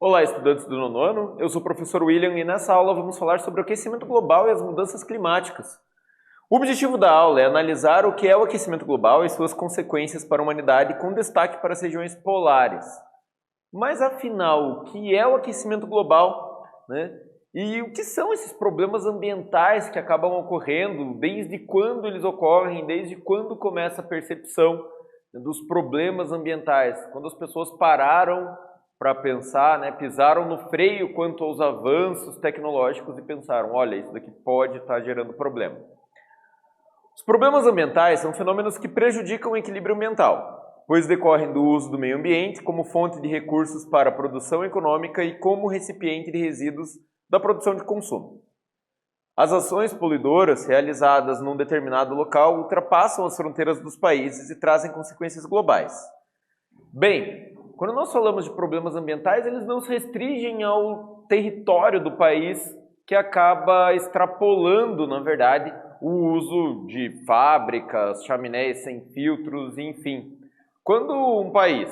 Olá, estudantes do nono ano, eu sou o professor William e nessa aula vamos falar sobre o aquecimento global e as mudanças climáticas. O objetivo da aula é analisar o que é o aquecimento global e suas consequências para a humanidade, com destaque para as regiões polares. Mas afinal, o que é o aquecimento global, né? E o que são esses problemas ambientais que acabam ocorrendo, desde quando eles ocorrem, desde quando começa a percepção dos problemas ambientais, quando as pessoas pararam para pensar, né, pisaram no freio quanto aos avanços tecnológicos e pensaram, olha, isso daqui pode estar gerando problema. Os problemas ambientais são fenômenos que prejudicam o equilíbrio ambiental, pois decorrem do uso do meio ambiente como fonte de recursos para a produção econômica e como recipiente de resíduos da produção de consumo. As ações poluidoras realizadas num determinado local ultrapassam as fronteiras dos países e trazem consequências globais. Bem, quando nós falamos de problemas ambientais, eles não se restringem ao território do país, que acaba extrapolando, na verdade, o uso de fábricas, chaminés sem filtros, enfim. Quando um país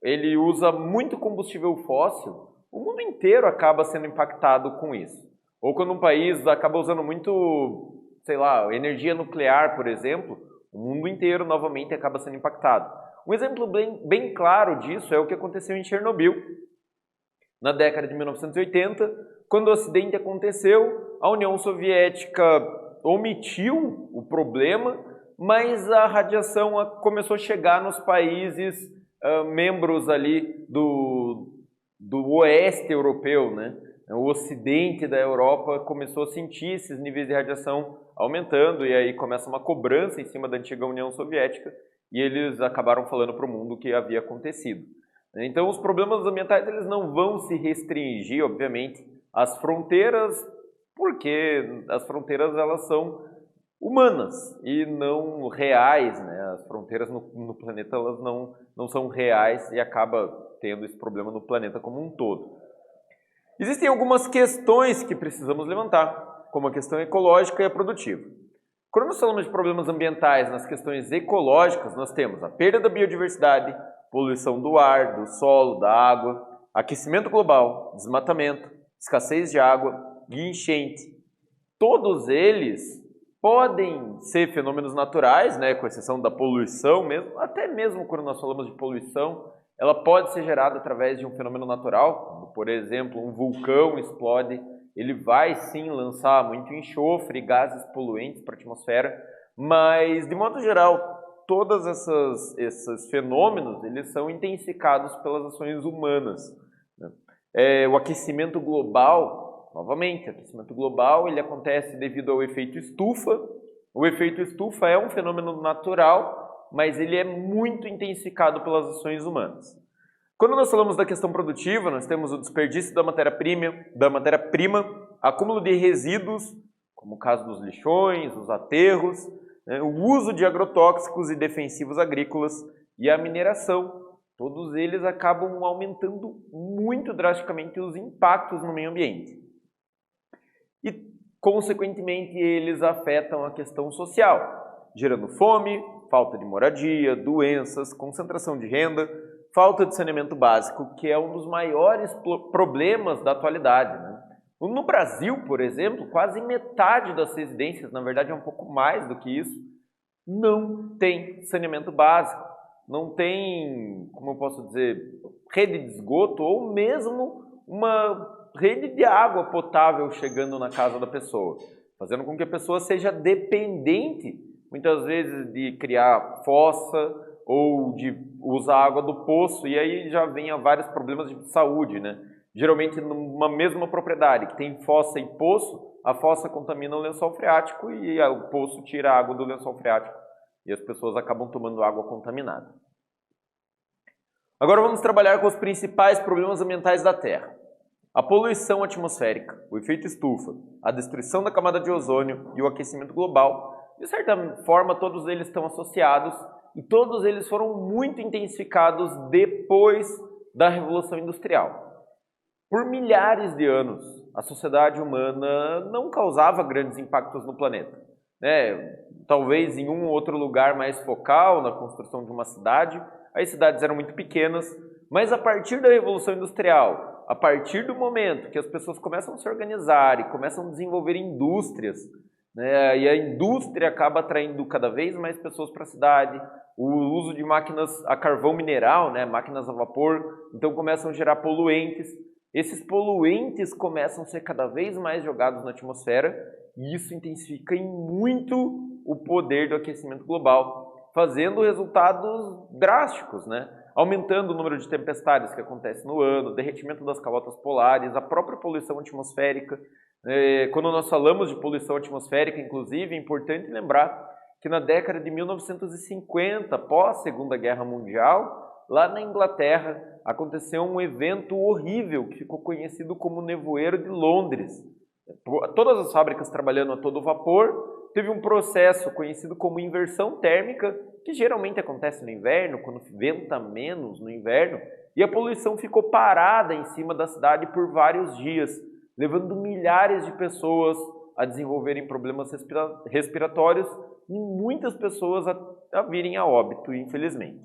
ele usa muito combustível fóssil, o mundo inteiro acaba sendo impactado com isso. Ou quando um país acaba usando muito, sei lá, energia nuclear, por exemplo, o mundo inteiro novamente acaba sendo impactado. Um exemplo bem claro disso é o que aconteceu em Chernobyl. Na década de 1980, quando o acidente aconteceu, a União Soviética omitiu o problema, mas a radiação começou a chegar nos países membros ali do oeste europeu, né? O ocidente da Europa começou a sentir esses níveis de radiação aumentando e aí começa uma cobrança em cima da antiga União Soviética e eles acabaram falando para o mundo o que havia acontecido. Então os problemas ambientais eles não vão se restringir, obviamente, às fronteiras, porque as fronteiras elas são humanas e não reais, né? As fronteiras no planeta elas não são reais e acaba tendo esse problema no planeta como um todo. Existem algumas questões que precisamos levantar, como a questão ecológica e a produtiva. Quando nós falamos de problemas ambientais nas questões ecológicas, nós temos a perda da biodiversidade, poluição do ar, do solo, da água, aquecimento global, desmatamento, escassez de água e enchente. Todos eles podem ser fenômenos naturais, né, com exceção da poluição mesmo, até mesmo quando nós falamos de poluição, ela pode ser gerada através de um fenômeno natural, por exemplo, um vulcão explode, ele vai sim lançar muito enxofre e gases poluentes para a atmosfera, mas de modo geral, todos esses fenômenos eles são intensificados pelas ações humanas. O aquecimento global, novamente, o aquecimento global ele acontece devido ao efeito estufa. O efeito estufa é um fenômeno natural, mas ele é muito intensificado pelas ações humanas. Quando nós falamos da questão produtiva, nós temos o desperdício da matéria-prima, acúmulo de resíduos, como o caso dos lixões, os aterros, né, o uso de agrotóxicos e defensivos agrícolas e a mineração. Todos eles acabam aumentando muito drasticamente os impactos no meio ambiente. E, consequentemente, eles afetam a questão social, gerando fome, falta de moradia, doenças, concentração de renda, falta de saneamento básico, que é um dos maiores problemas da atualidade, né? No Brasil, por exemplo, quase metade das residências, na verdade é um pouco mais do que isso, não tem saneamento básico, não tem, como eu posso dizer, rede de esgoto ou mesmo uma rede de água potável chegando na casa da pessoa, fazendo com que a pessoa seja dependente, muitas vezes, de criar fossa ou de usar água do poço, e aí já vem a vários problemas de saúde, né? Geralmente, numa mesma propriedade que tem fossa e poço, a fossa contamina o lençol freático e o poço tira a água do lençol freático e as pessoas acabam tomando água contaminada. Agora vamos trabalhar com os principais problemas ambientais da Terra. A poluição atmosférica, o efeito estufa, a destruição da camada de ozônio e o aquecimento global. De certa forma, todos eles estão associados e todos eles foram muito intensificados depois da Revolução Industrial. Por milhares de anos, a sociedade humana não causava grandes impactos no planeta. né, talvez em um ou outro lugar mais focal na construção de uma cidade. As cidades eram muito pequenas, mas a partir da Revolução Industrial, a partir do momento que as pessoas começam a se organizar e começam a desenvolver indústrias, né, e a indústria acaba atraindo cada vez mais pessoas para a cidade, o uso de máquinas a carvão mineral, né, máquinas a vapor, então começam a gerar poluentes. Esses poluentes começam a ser cada vez mais jogados na atmosfera e isso intensifica em muito o poder do aquecimento global, fazendo resultados drásticos, né? Aumentando o número de tempestades que acontecem no ano, derretimento das calotas polares, a própria poluição atmosférica. Quando nós falamos de poluição atmosférica, inclusive, é importante lembrar que na década de 1950, pós Segunda Guerra Mundial, lá na Inglaterra, aconteceu um evento horrível que ficou conhecido como Nevoeiro de Londres. Todas as fábricas trabalhando a todo vapor, teve um processo conhecido como inversão térmica, que geralmente acontece no inverno, quando venta menos no inverno, e a poluição ficou parada em cima da cidade por vários dias, levando milhares de pessoas a desenvolverem problemas respiratórios e muitas pessoas a virem a óbito, infelizmente.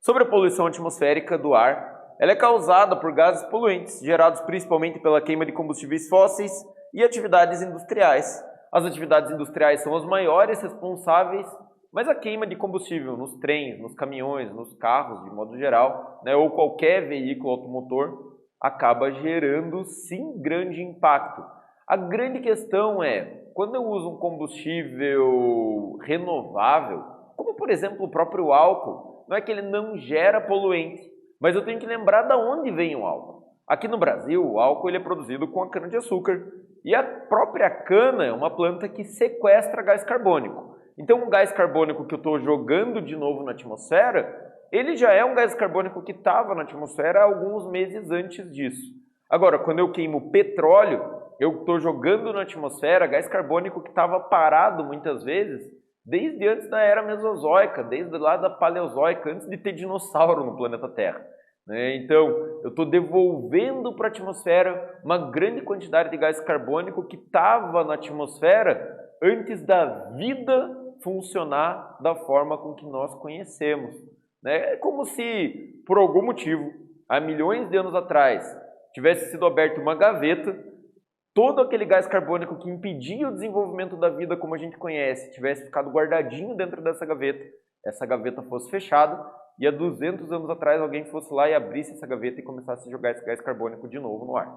Sobre a poluição atmosférica do ar, ela é causada por gases poluentes, gerados principalmente pela queima de combustíveis fósseis e atividades industriais. As atividades industriais são as maiores responsáveis, mas a queima de combustível nos trens, nos caminhões, nos carros, de modo geral, né, ou qualquer veículo automotor, acaba gerando, sim, grande impacto. A grande questão é, quando eu uso um combustível renovável, como por exemplo o próprio álcool, não é que ele não gera poluente, mas eu tenho que lembrar de onde vem o álcool. Aqui no Brasil, o álcool ele é produzido com a cana-de-açúcar e a própria cana é uma planta que sequestra gás carbônico. Então, o gás carbônico que eu estou jogando de novo na atmosfera, ele já é um gás carbônico que estava na atmosfera há alguns meses antes disso. Agora, quando eu queimo petróleo, eu estou jogando na atmosfera gás carbônico que estava parado muitas vezes desde antes da era mesozoica, desde lá da paleozoica, antes de ter dinossauro no planeta Terra. Então, eu estou devolvendo para a atmosfera uma grande quantidade de gás carbônico que estava na atmosfera antes da vida funcionar da forma com que nós conhecemos. É como se, por algum motivo, há milhões de anos atrás, tivesse sido aberta uma gaveta, todo aquele gás carbônico que impedia o desenvolvimento da vida como a gente conhece, tivesse ficado guardadinho dentro dessa gaveta, essa gaveta fosse fechada, e há 200 anos atrás alguém fosse lá e abrisse essa gaveta e começasse a jogar esse gás carbônico de novo no ar.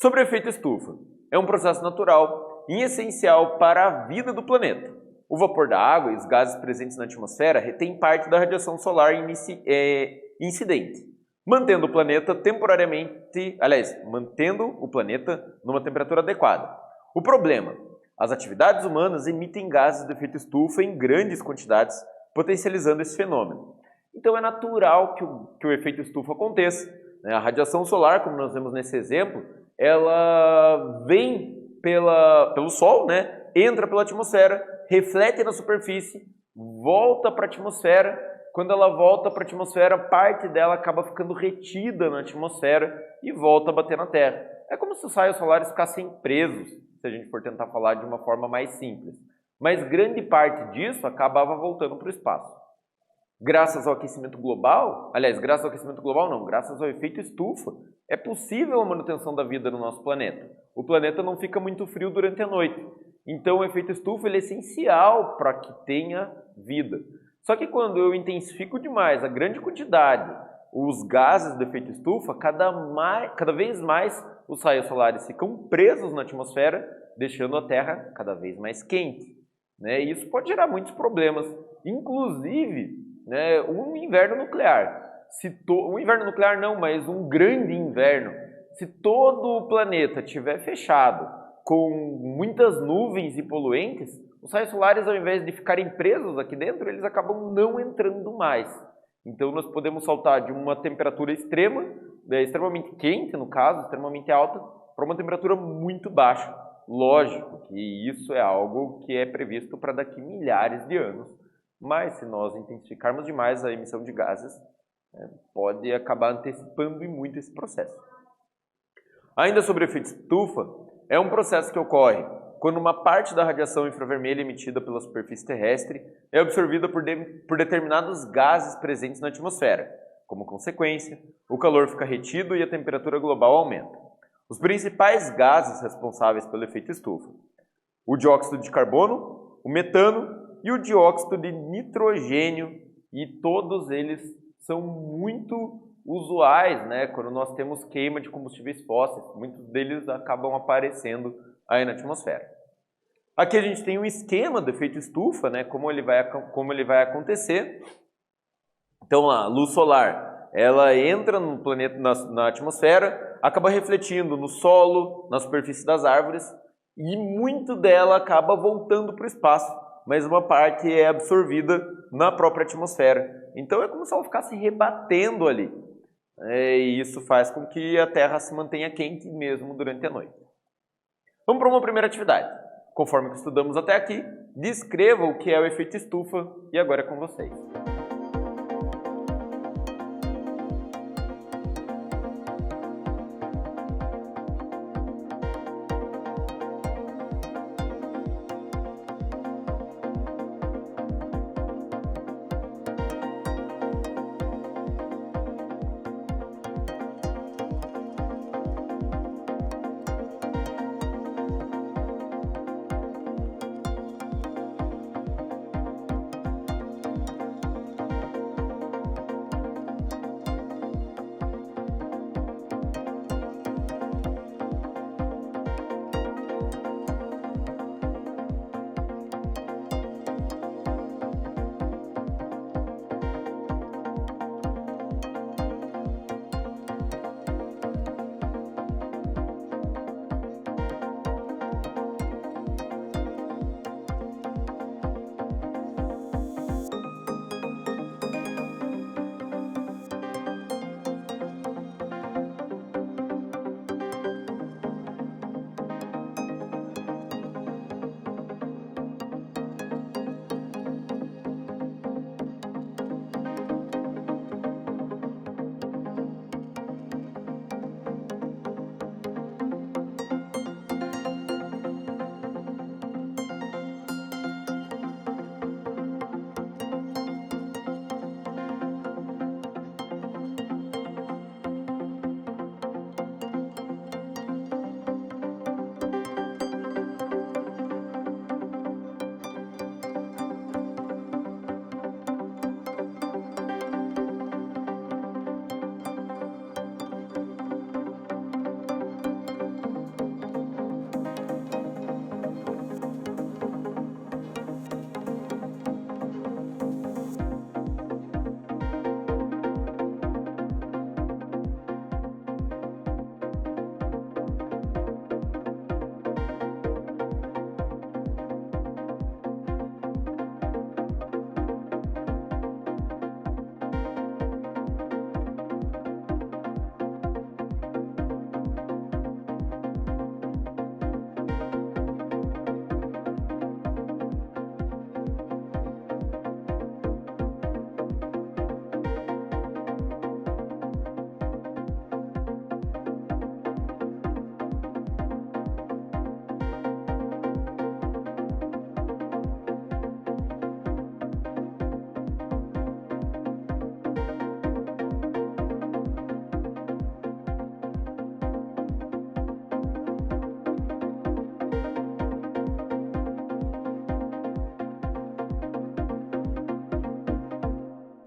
Sobre o efeito estufa. É um processo natural e essencial para a vida do planeta. O vapor da água e os gases presentes na atmosfera retêm parte da radiação solar incidente, mantendo o planeta numa temperatura adequada. O problema: as atividades humanas emitem gases de efeito estufa em grandes quantidades, potencializando esse fenômeno. Então é natural que o efeito estufa aconteça. A radiação solar, como nós vemos nesse exemplo, ela vem pelo Sol, entra pela atmosfera, reflete na superfície, volta para a atmosfera. Quando ela volta para a atmosfera, parte dela acaba ficando retida na atmosfera e volta a bater na Terra. É como se os raios solares ficassem presos, se a gente for tentar falar de uma forma mais simples. Mas grande parte disso acabava voltando para o espaço. Graças ao aquecimento global, graças ao efeito estufa, é possível a manutenção da vida no nosso planeta. O planeta não fica muito frio durante a noite. Então o efeito estufa ele é essencial para que tenha vida. Só que quando eu intensifico demais a grande quantidade, os gases do efeito estufa, cada vez mais os raios solares ficam presos na atmosfera, deixando a Terra cada vez mais quente. E isso pode gerar muitos problemas, inclusive um inverno nuclear. Um inverno nuclear não, mas um grande inverno. Se todo o planeta estiver fechado, com muitas nuvens e poluentes, os raios solares, ao invés de ficarem presos aqui dentro, eles acabam não entrando mais. Então, nós podemos saltar de uma temperatura extremamente quente, no caso, extremamente alta, para uma temperatura muito baixa. Lógico que isso é algo que é previsto para daqui milhares de anos, mas se nós intensificarmos demais a emissão de gases, pode acabar antecipando muito esse processo. Ainda sobre o efeito estufa, é um processo que ocorre quando uma parte da radiação infravermelha emitida pela superfície terrestre é absorvida por determinados gases presentes na atmosfera. Como consequência, o calor fica retido e a temperatura global aumenta. Os principais gases responsáveis pelo efeito estufa: o dióxido de carbono, o metano e o dióxido de nitrogênio, e todos eles são muito usuais, né, quando nós temos queima de combustíveis fósseis. Muitos deles acabam aparecendo aí na atmosfera. Aqui a gente tem um esquema do efeito estufa, né, como ele vai acontecer. Então a luz solar, ela entra no planeta, na atmosfera, acaba refletindo no solo, na superfície das árvores, e muito dela acaba voltando para o espaço, mas uma parte é absorvida na própria atmosfera. Então é como se ela ficasse rebatendo ali. E isso faz com que a Terra se mantenha quente mesmo durante a noite. Vamos para uma primeira atividade. Conforme que estudamos até aqui, descreva o que é o efeito estufa e agora é com vocês.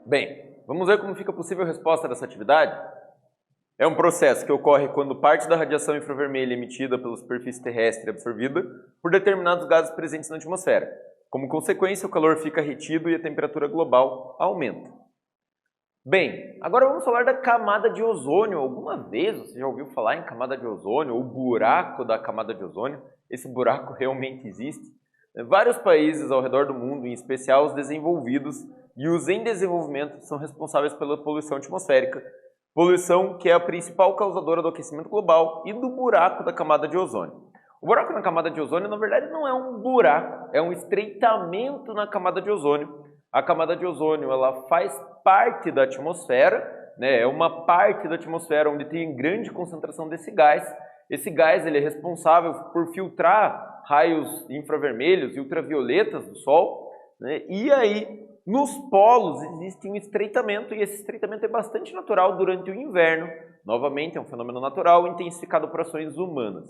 Bem, vamos ver como fica a possível resposta dessa atividade? É um processo que ocorre quando parte da radiação infravermelha emitida pela superfície terrestre é absorvida por determinados gases presentes na atmosfera. Como consequência, o calor fica retido e a temperatura global aumenta. Bem, agora vamos falar da camada de ozônio. Alguma vez você já ouviu falar em camada de ozônio ou buraco da camada de ozônio? Esse buraco realmente existe? Vários países ao redor do mundo, em especial os desenvolvidos e os em desenvolvimento, são responsáveis pela poluição atmosférica, poluição que é a principal causadora do aquecimento global e do buraco da camada de ozônio. O buraco na camada de ozônio, na verdade, não é um buraco, é um estreitamento na camada de ozônio. A camada de ozônio, ela faz parte da atmosfera, né? É uma parte da atmosfera onde tem grande concentração desse gás. Esse gás ele é responsável por filtrar raios infravermelhos e ultravioletas do Sol, né? E aí, nos polos existe um estreitamento, e esse estreitamento é bastante natural durante o inverno. Novamente, é um fenômeno natural intensificado por ações humanas.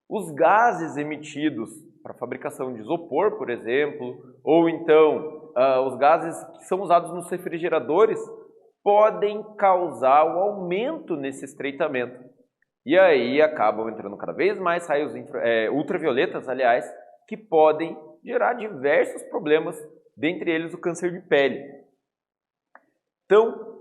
Os gases emitidos para a fabricação de isopor, por exemplo, ou então os gases que são usados nos refrigeradores, podem causar o aumento nesse estreitamento. E aí acabam entrando cada vez mais raios ultravioletas, aliás, que podem gerar diversos problemas, dentre eles o câncer de pele. Então,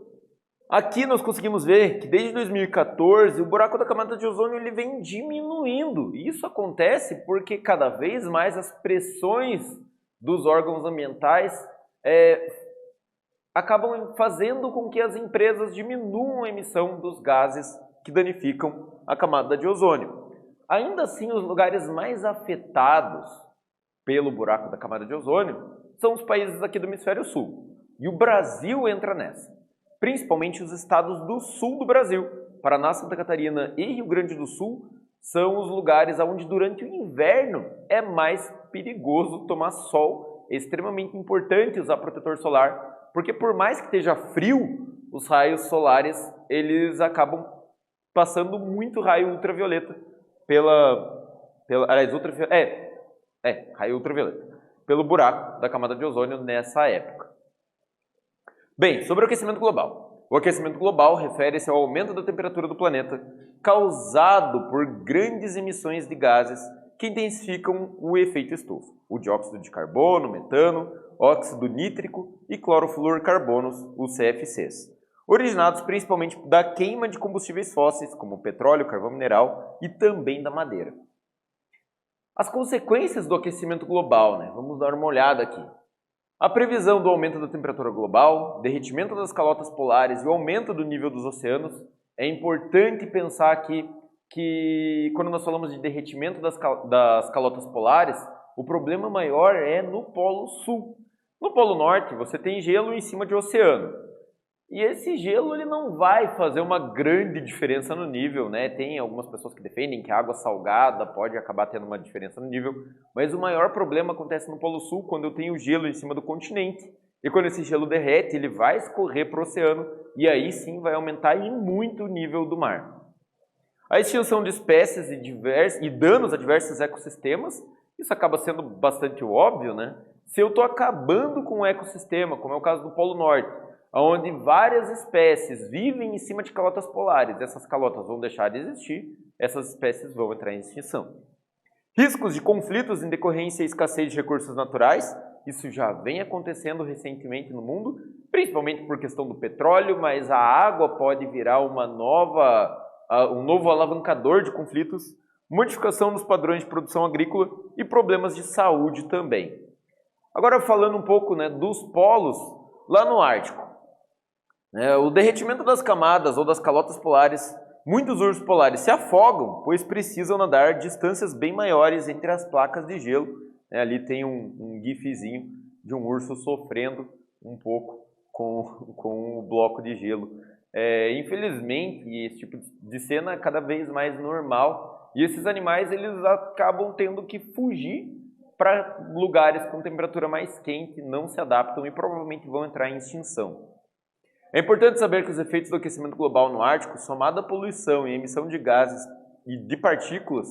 aqui nós conseguimos ver que desde 2014 o buraco da camada de ozônio ele vem diminuindo. Isso acontece porque cada vez mais as pressões dos órgãos ambientais acabam fazendo com que as empresas diminuam a emissão dos gases que danificam a camada de ozônio. Ainda assim, os lugares mais afetados pelo buraco da camada de ozônio são os países aqui do hemisfério sul. E o Brasil entra nessa. Principalmente os estados do sul do Brasil. Paraná, Santa Catarina e Rio Grande do Sul são os lugares onde durante o inverno é mais perigoso tomar sol. É extremamente importante usar protetor solar, porque por mais que esteja frio, os raios solares eles acabam passando muito raio ultravioleta raio ultravioleta pelo buraco da camada de ozônio nessa época. Bem, sobre o aquecimento global. O aquecimento global refere-se ao aumento da temperatura do planeta causado por grandes emissões de gases que intensificam o efeito estufa. O dióxido de carbono, metano, óxido nítrico e clorofluorcarbonos, os CFCs, originados principalmente da queima de combustíveis fósseis, como petróleo, carvão mineral e também da madeira. As consequências do aquecimento global, né? Vamos dar uma olhada aqui. A previsão do aumento da temperatura global, derretimento das calotas polares e o aumento do nível dos oceanos, é importante pensar aqui que quando nós falamos de derretimento das calotas polares, o problema maior é no Polo Sul. No Polo Norte, você tem gelo em cima de oceano. E esse gelo ele não vai fazer uma grande diferença no nível, né? Tem algumas pessoas que defendem que a água salgada pode acabar tendo uma diferença no nível, mas o maior problema acontece no Polo Sul, quando eu tenho gelo em cima do continente. E quando esse gelo derrete, ele vai escorrer para o oceano e aí sim vai aumentar e muito o nível do mar. A extinção de espécies e danos a diversos ecossistemas, isso acaba sendo bastante óbvio, né? Se eu estou acabando com um ecossistema, como é o caso do Polo Norte, onde várias espécies vivem em cima de calotas polares, essas calotas vão deixar de existir, essas espécies vão entrar em extinção. Riscos de conflitos em decorrência e escassez de recursos naturais, isso já vem acontecendo recentemente no mundo, principalmente por questão do petróleo, mas a água pode virar um novo alavancador de conflitos, modificação dos padrões de produção agrícola e problemas de saúde também. Agora falando um pouco, né, dos polos lá no Ártico. O derretimento das camadas ou das calotas polares, muitos ursos polares se afogam, pois precisam nadar distâncias bem maiores entre as placas de gelo. Ali tem um gifzinho de um urso sofrendo um pouco com o bloco de gelo. Infelizmente, esse tipo de cena é cada vez mais normal e esses animais eles acabam tendo que fugir para lugares com temperatura mais quente, não se adaptam e provavelmente vão entrar em extinção. É importante saber que os efeitos do aquecimento global no Ártico, somado à poluição e emissão de gases e de partículas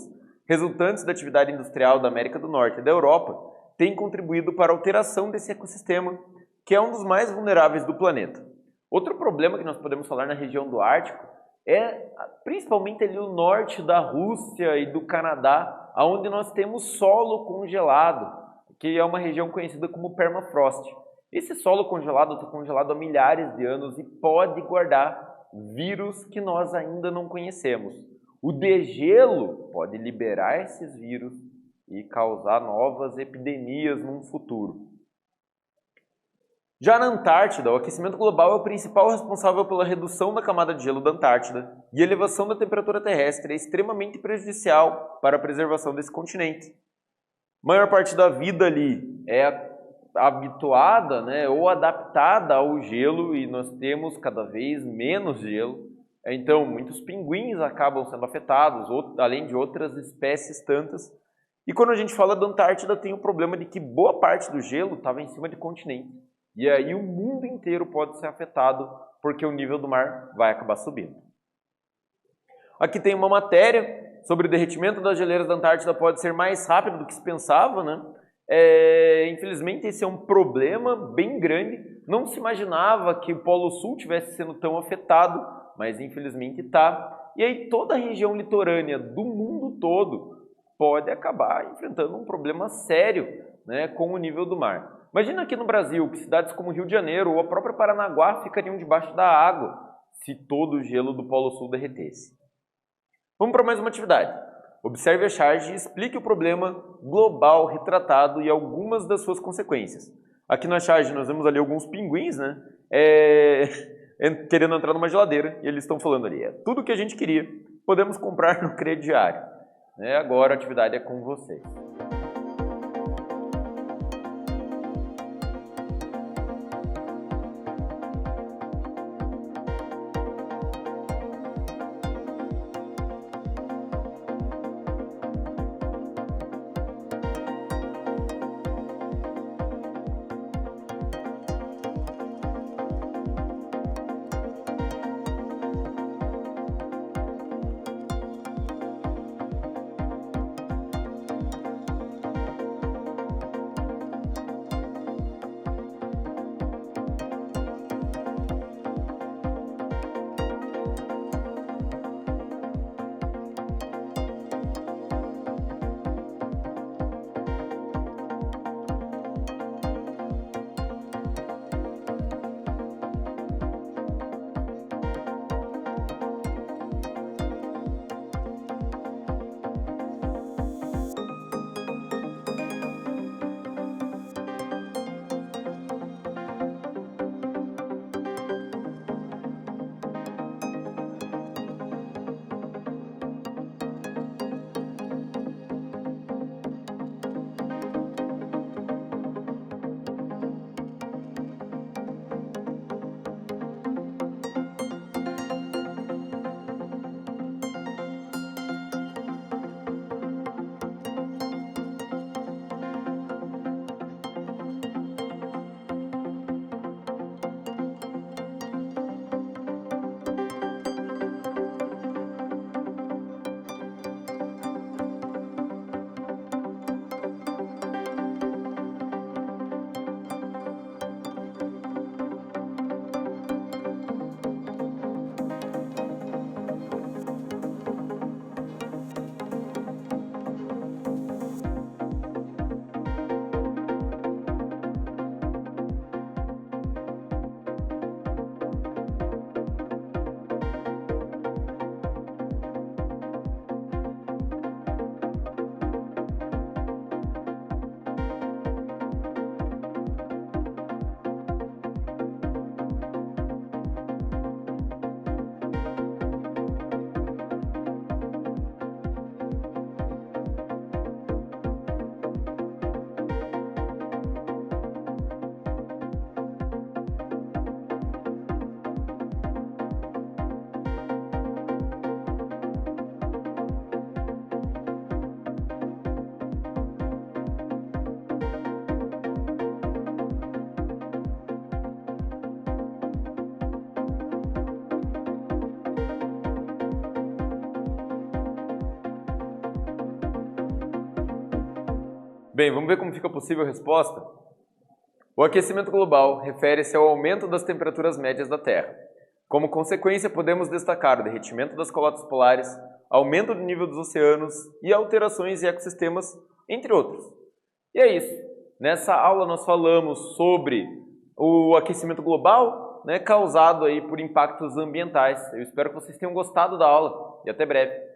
resultantes da atividade industrial da América do Norte e da Europa, têm contribuído para a alteração desse ecossistema, que é um dos mais vulneráveis do planeta. Outro problema que nós podemos falar na região do Ártico é principalmente ali o norte da Rússia e do Canadá, onde nós temos solo congelado, que é uma região conhecida como permafrost. Esse solo congelado está congelado há milhares de anos e pode guardar vírus que nós ainda não conhecemos. O degelo pode liberar esses vírus e causar novas epidemias no futuro. Já na Antártida, o aquecimento global é o principal responsável pela redução da camada de gelo da Antártida e a elevação da temperatura terrestre é extremamente prejudicial para a preservação desse continente. A maior parte da vida ali é habituada, né, ou adaptada ao gelo e nós temos cada vez menos gelo. Então, muitos pinguins acabam sendo afetados, além de outras espécies tantas. E quando a gente fala da Antártida, tem o problema de que boa parte do gelo estava em cima de continente. E aí o mundo inteiro pode ser afetado porque o nível do mar vai acabar subindo. Aqui tem uma matéria sobre o derretimento das geleiras da Antártida pode ser mais rápido do que se pensava, né? Infelizmente esse é um problema bem grande. Não se imaginava que o Polo Sul tivesse sendo tão afetado, mas infelizmente está. E aí toda a região litorânea do mundo todo pode acabar enfrentando um problema sério, né, com o nível do mar. Imagina aqui no Brasil que cidades como Rio de Janeiro ou a própria Paranaguá ficariam debaixo da água se todo o gelo do Polo Sul derretesse. Vamos para mais uma atividade. Observe a charge e explique o problema global retratado e algumas das suas consequências. Aqui na charge nós vemos ali alguns pinguins, né? Querendo entrar numa geladeira e eles estão falando ali, tudo que a gente queria, podemos comprar no crediário. Agora a atividade é com vocês. Bem, vamos ver como fica a possível resposta? O aquecimento global refere-se ao aumento das temperaturas médias da Terra. Como consequência, podemos destacar o derretimento das calotas polares, aumento do nível dos oceanos e alterações em ecossistemas, entre outros. E é isso. Nessa aula nós falamos sobre o aquecimento global, causado aí por impactos ambientais. Eu espero que vocês tenham gostado da aula e até breve.